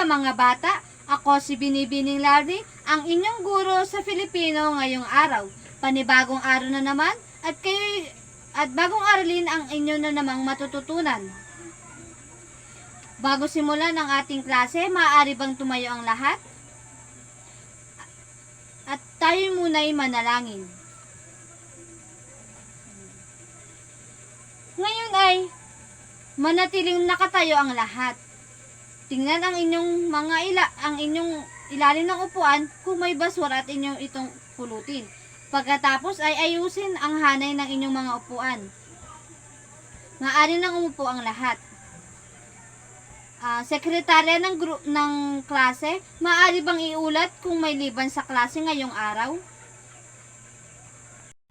mga bata, ako si Binibining Larry, ang inyong guro sa Filipino ngayong araw. Panibagong araw na naman at bagong aralin ang inyo na namang matututunan. Bago simulan ang ating klase, maaari bang tumayo ang lahat? At tayo muna'y manalangin. Ngayon ay manatiling nakatayo ang lahat. Tingnan ang inyong inyong ilalim ng upuan kung may basura at inyong itong pulutin. Pagkatapos ay ayusin ang hanay ng inyong mga upuan. Maaari nang umupo ang lahat. Sekretarya ng klase, maaari bang iulat kung may liban sa klase ngayong araw?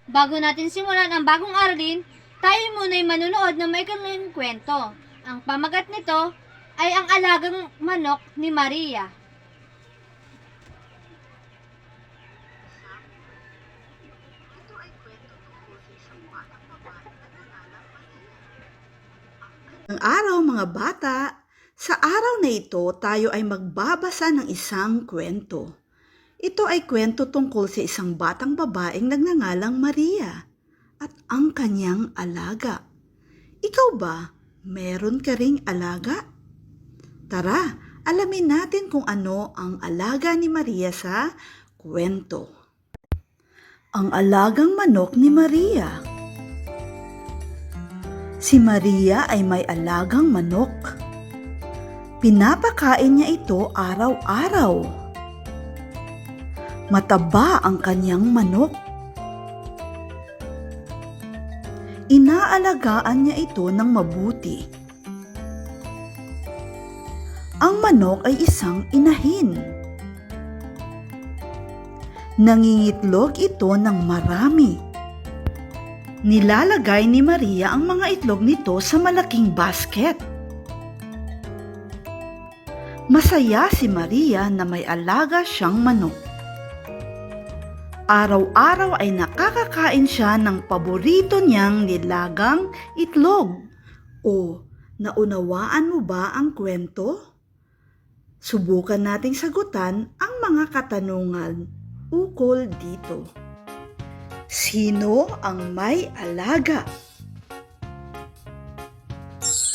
Bago natin simulan ang bagong aralin, tayo muna'y manunood ng maikling kwento. Ang pamagat nito ay ang alagang manok ni Maria. Ang araw mga bata, sa araw na ito tayo ay magbabasa ng isang kwento. Ito ay kwento tungkol sa isang batang babaeng nagngangalang Maria at ang kanyang alaga. Ikaw ba, meron ka ring alaga? Tara, alamin natin kung ano ang alaga ni Maria sa kwento. Ang alagang manok ni Maria. Si Maria ay may alagang manok. Pinapakain niya ito araw-araw. Mataba ang kanyang manok. Inaalagaan niya ito ng mabuti. Ang manok ay isang inahin. Nangingitlog ito ng marami. Nilalagay ni Maria ang mga itlog nito sa malaking basket. Masaya si Maria na may alaga siyang manok. Araw-araw ay nakakakain siya ng paborito niyang nilagang itlog. O, naunawaan mo ba ang kwento? Subukan nating sagutan ang mga katanungan ukol dito. Sino ang may alaga?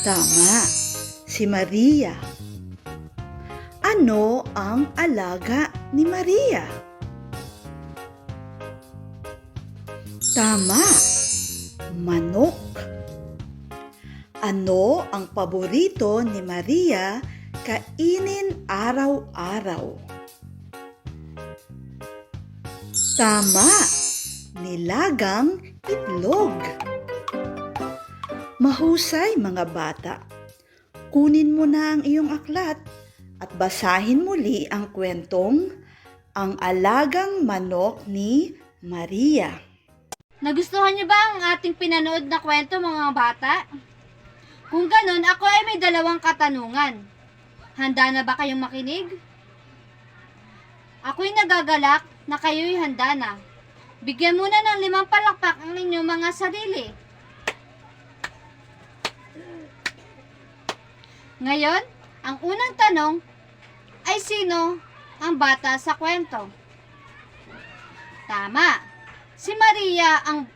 Tama, si Maria. Ano ang alaga ni Maria? Tama, manok. Ano ang paborito ni Maria kainin araw-araw? Tama, nilagang itlog. Mahusay mga bata. Kunin mo na ang iyong aklat at basahin muli ang kwentong Ang Alagang Manok ni Maria. Nagustuhan niyo ba ang ating pinanood na kwento mga bata? Kung ganun, ako ay may dalawang katanungan. Handa na ba kayong makinig? Ako'y nagagalak na kayo'y handa na. Bigyan muna ng 5 palakpak ang inyong mga sarili. Ngayon, ang unang tanong ay sino ang bata sa kwento? Tama, si Maria ang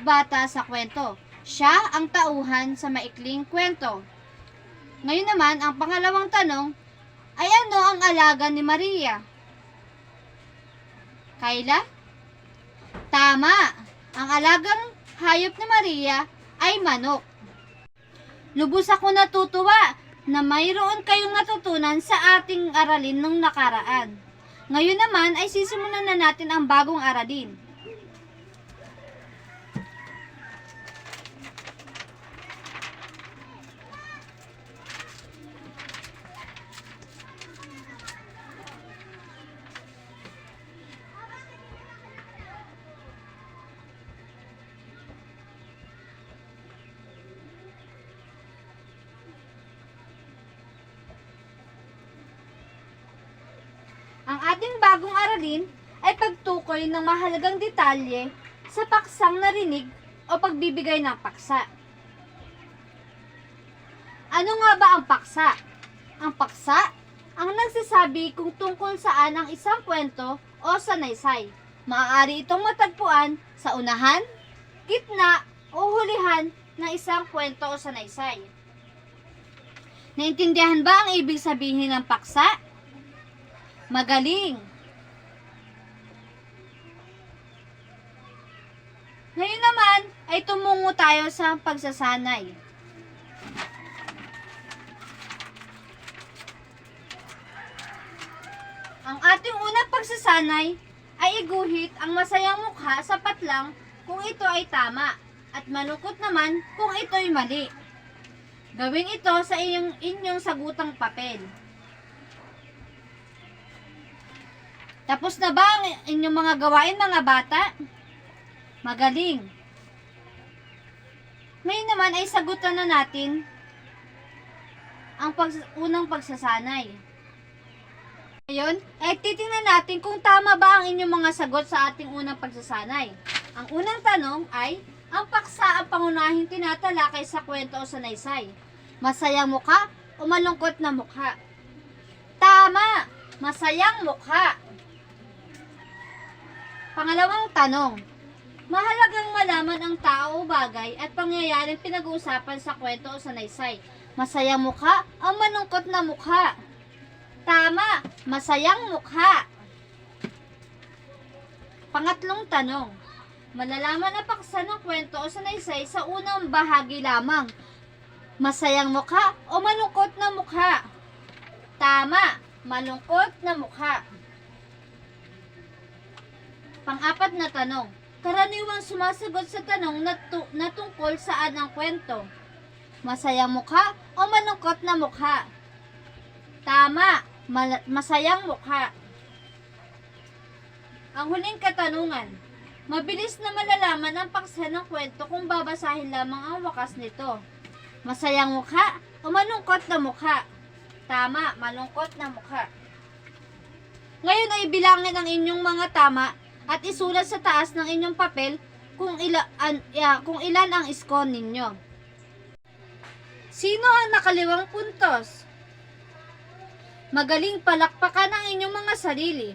bata sa kwento. Siya ang tauhan sa maikling kwento. Ngayon naman, ang pangalawang tanong ay ano ang alaga ni Maria? Kayla? Tama! Ang alagang hayop ni Maria ay manok. Lubos ako natutuwa na mayroon kayong natutunan sa ating aralin nung nakaraan. Ngayon naman ay sisimulan na natin ang bagong aralin. Ang ating bagong aralin ay pagtukoy ng mahalagang detalye sa paksang narinig o pagbibigay ng paksa. Ano nga ba ang paksa? Ang paksa ang nagsasabi kung tungkol saan ang isang kwento o sanaysay. Maaari itong matagpuan sa unahan, gitna, o hulihan ng isang kwento o sanaysay. Naintindihan ba ang ibig sabihin ng paksa? Magaling! Ngayon naman ay tumungo tayo sa pagsasanay. Ang ating unang pagsasanay ay iguhit ang masayang mukha sapat lang kung ito ay tama at malungkot naman kung ito ay mali. Gawin ito sa inyong sagutang papel. Tapos na ba ang inyong mga gawain, mga bata? Magaling! Ngayon naman ay sagutan na natin ang unang pagsasanay. Ngayon ay titingnan natin kung tama ba ang inyong mga sagot sa ating unang pagsasanay. Ang unang tanong ay, ang paksa ang pangunahing tinatalakay sa kwento o sanaysay. Masayang mukha o malungkot na mukha? Tama! Masayang mukha. Pangalawang tanong, mahalagang malaman ang tao o bagay at pangyayaring pinag-uusapan sa kwento o sanaysay. Masayang mukha o malungkot na mukha? Tama! Masayang mukha. Pangatlong tanong, malalaman ang paksa ng kwento o sanaysay sa unang bahagi lamang. Masayang mukha o malungkot na mukha? Tama! Malungkot na mukha. Pang-apat na tanong, karaniwang sumasagot sa tanong na tungkol saan ang kwento. Masayang mukha o malungkot na mukha? Tama! Masayang mukha. Ang huling katanungan, mabilis na malalaman ang paksa ng kwento kung babasahin lamang ang wakas nito. Masayang mukha o malungkot na mukha? Tama, malungkot na mukha. Ngayon ay bilangin ang inyong mga tama at isulat sa taas ng inyong papel kung ilan ang score ninyo. Sino ang nakaliwang puntos? Magaling, palakpakan ang inyong mga sarili.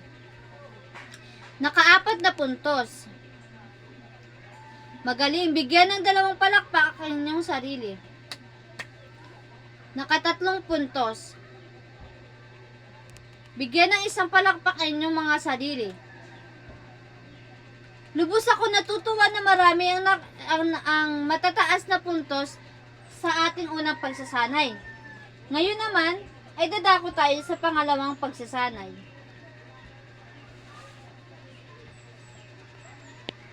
Naka-4 na puntos. Magaling, bigyan ng 2 palakpak ang inyong sarili. Naka-3 puntos. Bigyan ng 1 palakpak ang inyong mga sarili. Lubos ako natutuwa na marami ang matataas na puntos sa ating unang pagsasanay. Ngayon naman, ay dadako tayo sa pangalawang pagsasanay.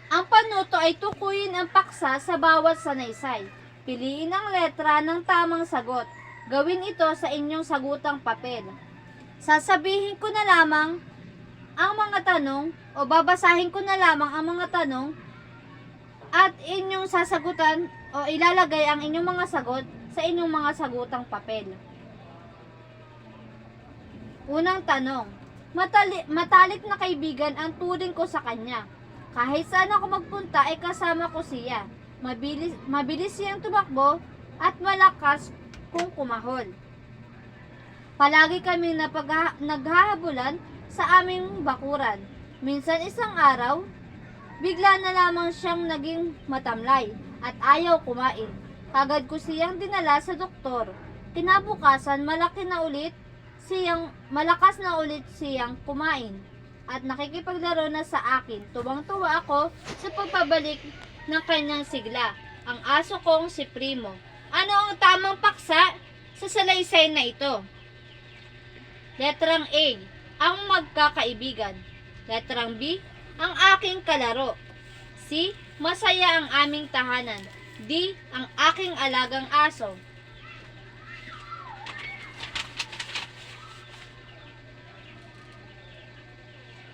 Ang panuto ay tukuyin ang paksa sa bawat sanaysay. Piliin ang letra ng tamang sagot. Gawin ito sa inyong sagutang papel. Sasabihin ko na lamang ang mga tanong o babasahin ko na lamang ang mga tanong at inyong sasagutan o ilalagay ang inyong mga sagot sa inyong mga sagutang papel. Unang tanong, matalik na kaibigan ang turing ko sa kanya. Kahit saan ako magpunta ay kasama ko siya. Mabilis siyang tumakbo at malakas kung kumahol. Palagi kami naghahabulan sa aming bakuran. Minsan isang araw, bigla na lamang siyang naging matamlay at ayaw kumain. Agad ko siyang dinala sa doktor. Kinabukasan, malakas na ulit siyang kumain at nakikipaglaro na sa akin. Tuwang-tuwa ako sa pagpabalik ng kanyang sigla, ang aso kong si Primo. Ano ang tamang paksa sa salaysay na ito? Letrang A, ang magkakaibigan. Letrang B, ang aking kalaro. C, masaya ang aming tahanan. D, ang aking alagang aso.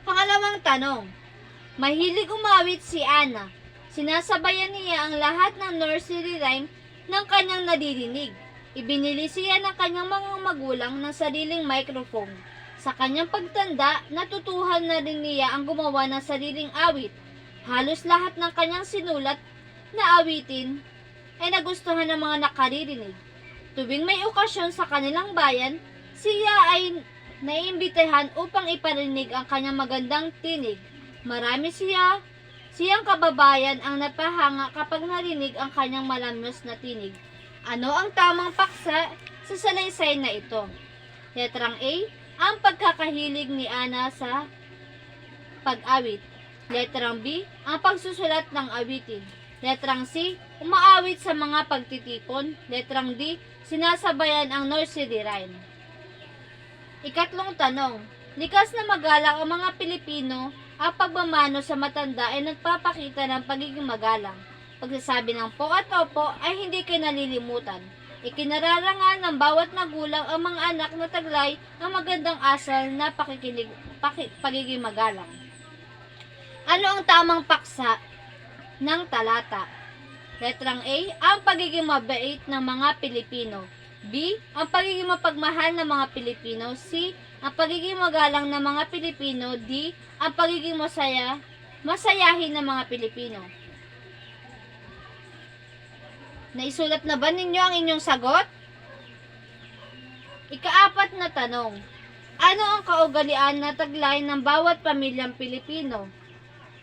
Pangalawang tanong, mahilig umawit si Ana. Sinasabayan niya ang lahat ng nursery rhyme ng kanyang naririnig. Ibinili siya ng kanyang mga magulang ng sariling microphone. Sa kanyang pagtanda, natutuhan na rin niya ang gumawa ng sariling awit. Halos lahat ng kanyang sinulat na awitin ay nagustuhan ng mga nakaririnig. Tuwing may okasyon sa kanilang bayan, siya ay naiimbitahan upang iparinig ang kanyang magandang tinig. Marami siyang kababayan ang napahanga kapag narinig ang kanyang malamos na tinig. Ano ang tamang paksa sa salaysay na ito? Letrang A, ang pagkakahilig ni Ana sa pag-awit. Letrang B, ang pagsusulat ng awitin. Letrang C, umaawit sa mga pagtitipon. Letrang D, sinasabayan ang nursery rhyme. Ikatlong tanong, likas na magalang ang mga Pilipino, ang pagmamano sa matanda ay nagpapakita ng pagiging magalang. Pagsasabi ng po at opo ay hindi kinalilimutan. Ikinararangal ng bawat magulang ang mga anak na taglay ang magandang asal na pagiging magalang. Ano ang tamang paksa ng talata? Letrang A, ang pagiging mabait ng mga Pilipino. B, ang pagiging mapagmahal ng mga Pilipino. C, ang pagiging magalang ng mga Pilipino. D, ang pagiging masayahin ng mga Pilipino. Naisulat na ba ninyo ang inyong sagot? Ikaapat na tanong, ano ang kaugalian na taglay ng bawat pamilyang Pilipino?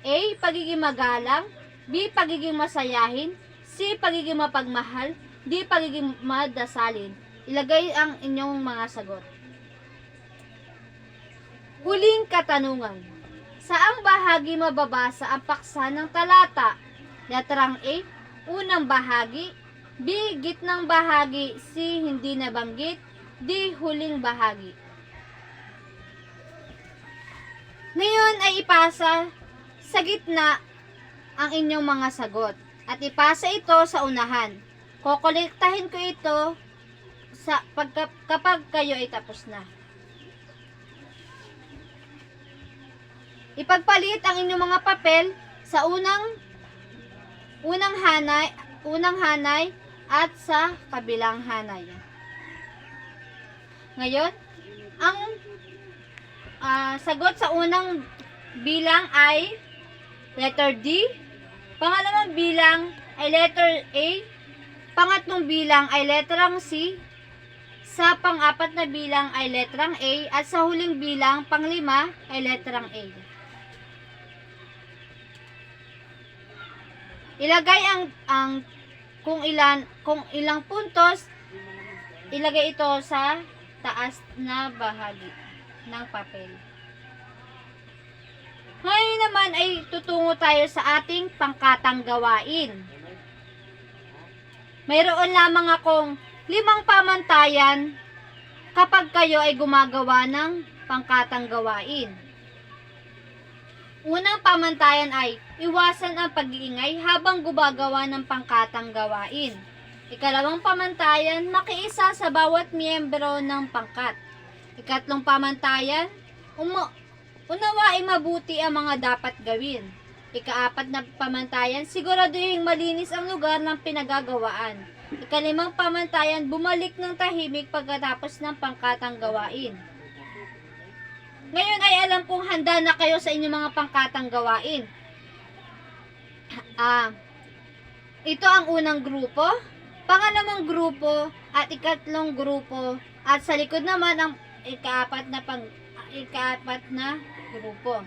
A, pagiging magalang. B, pagiging masayahin. C, pagiging mapagmahal. D, pagiging madasalin. Ilagay ang inyong mga sagot. Huling katanungan. Saang bahagi mababasa ang paksa ng talata? Letrang A, unang bahagi. B, gitnang bahagi. C, hindi nabanggit. D, huling bahagi. Ngayon ay ipasa sa gitna ang inyong mga sagot at ipasa ito sa unahan. Kokolektahin ko ito kapag kayo ay tapos na. Ipagpalit ang inyong mga papel sa unang hanay at sa kabilang hanay. Ngayon, ang sagot sa unang bilang ay letter D, pangalawang bilang ay letter A, pangatlong bilang ay letrang C, sa pang-apat na bilang ay letrang A, at sa huling bilang, panglima, ay letrang A. Ilagay ang kung ilang puntos, ilagay ito sa taas na bahagi ng papel. Ngayon naman ay tutungo tayo sa ating pangkatang gawain. Mayroon lamang akong 5 pamantayan kapag kayo ay gumagawa ng pangkatang gawain. Unang pamantayan ay iwasan ang pag-iingay habang gumagawa ng pangkatang gawain. Ikalawang pamantayan, makiisa sa bawat miyembro ng pangkat. Ikatlong pamantayan, unawaing mabuti ang mga dapat gawin. Ikaapat na pamantayan, siguraduhin malinis ang lugar ng pinagagawaan. Ikalimang pamantayan, bumalik ng tahimik pagkatapos ng pangkatang gawain. Ngayon ay alam kong handa na kayo sa inyong mga pangkatang gawain. Ito ang unang grupo, pangalawang grupo, at ikatlong grupo, at sa likod naman ang ikaapat na grupo.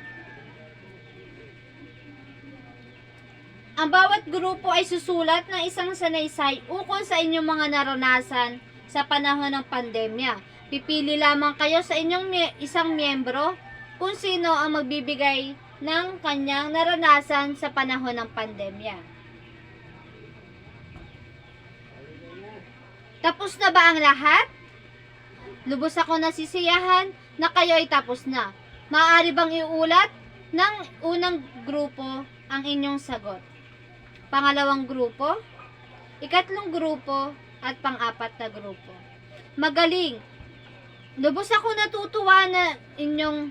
Ang bawat grupo ay susulat ng isang sanaysay ukol sa inyong mga naranasan sa panahon ng pandemya. Pipili lamang kayo sa inyong isang miyembro kung sino ang magbibigay ng kanyang naranasan sa panahon ng pandemya. Tapos na ba ang lahat? Lubos ako nasisiyahan na kayo ay tapos na. Maaari bang iulat ng unang grupo ang inyong sagot? Pangalawang grupo, ikatlong grupo, at pang-apat na grupo. Magaling! Lubos ako natutuwa na inyong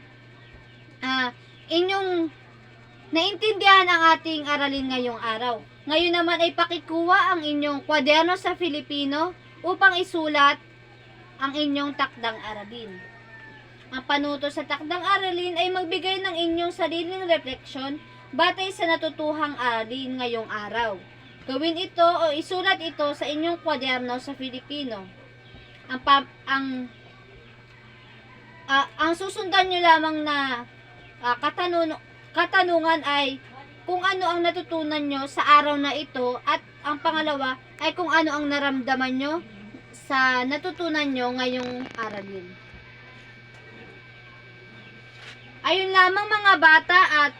naintindihan ang ating aralin ngayong araw. Ngayon naman ay pakikuha ang inyong kwaderno sa Filipino upang isulat ang inyong takdang aralin. Ang panuto sa takdang aralin ay magbigay ng inyong sariling refleksyon batay sa natutuhang aralin ngayong araw. Gawin ito o isulat ito sa inyong kwaderno sa Filipino. ang susundan nyo lamang na katanungan ay kung ano ang natutunan nyo sa araw na ito, at ang pangalawa ay kung ano ang naramdaman nyo sa natutunan nyo ngayong aralin. Ayun lamang mga bata, at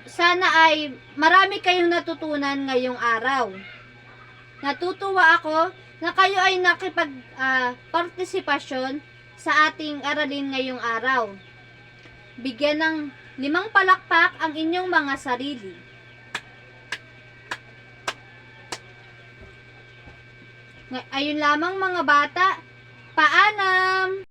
sana ay marami kayong natutunan ngayong araw. Natutuwa ako na kayo ay partisipasyon sa ating aralin ngayong araw. Bigyan ng 5 palakpak ang inyong mga sarili. Ayun lamang mga bata, paalam!